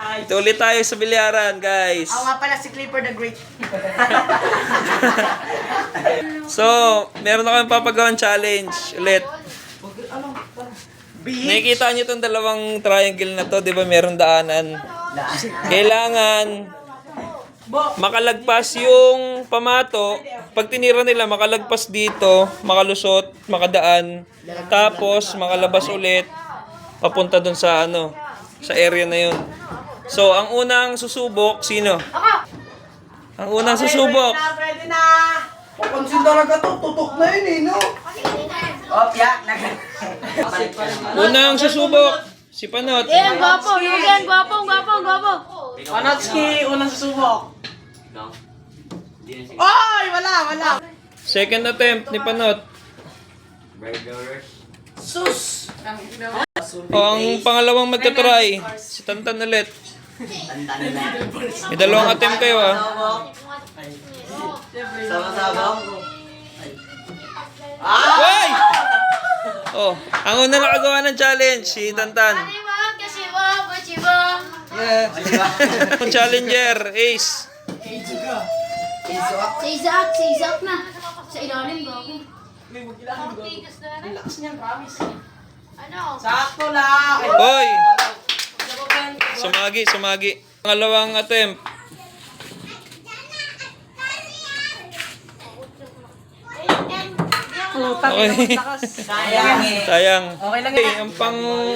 Ito ulit tayo sa bilyaran, guys. Ako nga pala si Clipper the Great. So, meron na kayong papagawang challenge ulit. Nakikita niyo itong dalawang triangle na to, di ba? Meron daanan. Kailangan makalagpas yung pamato. Pag tinira nila, makalagpas dito, makalusot, makadaan. Tapos, makalabas ulit, papunta dun sa ano, sa area na yun. So, ang unang susubok, sino? Ang unang susubok. Pwede na! Papansin talaga to, tutok na yun eh, no? Opya! Unang susubok, si Panot. Gwapo, Yugen, gwapo. Panotski, unang susubok. Oy! Wala! Second attempt ni Panot. Sus! O, ang pangalawang magka-try, si Tantan ulit. May dalawang attempt kayo, ah. Sama-sama. Hoy! Oh, ang una nakagawa ng challenge, si Tantan. Ang challenger, Ace. Si Isaac na. Sa ilalim, gago. Sakto lang! Hoy! Sumagi. Pangalawang attempt. Okay. Sayang eh. Sayang. Okay lang Okay, ang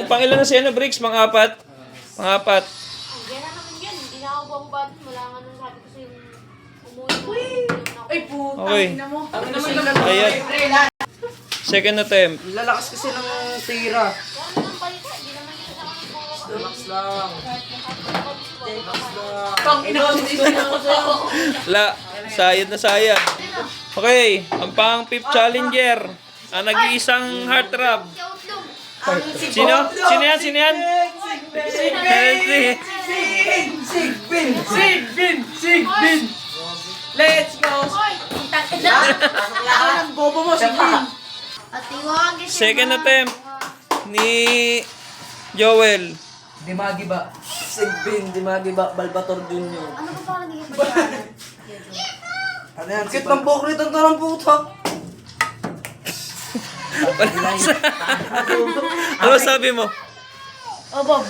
pang ilan na si ano, Bricks? Pang-apat. Pang-apat. Yan na naman yan. Hindi na ako buwang wala nga nung sabi ko sa yung umuwi. Ay, puta. Okay. Mo. Ang naman Ayan. Second attempt. Lalakas kasi ng tira. Wala naman palita. Hindi naman dito sa akin po. Relax lang. Pang ina ko sa'yo. La, sayad na sayad. Okay, ang pang-fifth challenger. Ang nag-iisang heartthrob. Sino? Sino yan? Sigbin! Let's go! Ako ng bobo mo, Sigbin! At iwag kasi Second attempt ni Joel. Dimagi ba? Sigbin, Dimagi ba? Balbator Junior. ano ba parang naging pagkakas? Ano yan? Kit ng bokrit ang tarang puta. Ano sabi mo? Oh, Bob.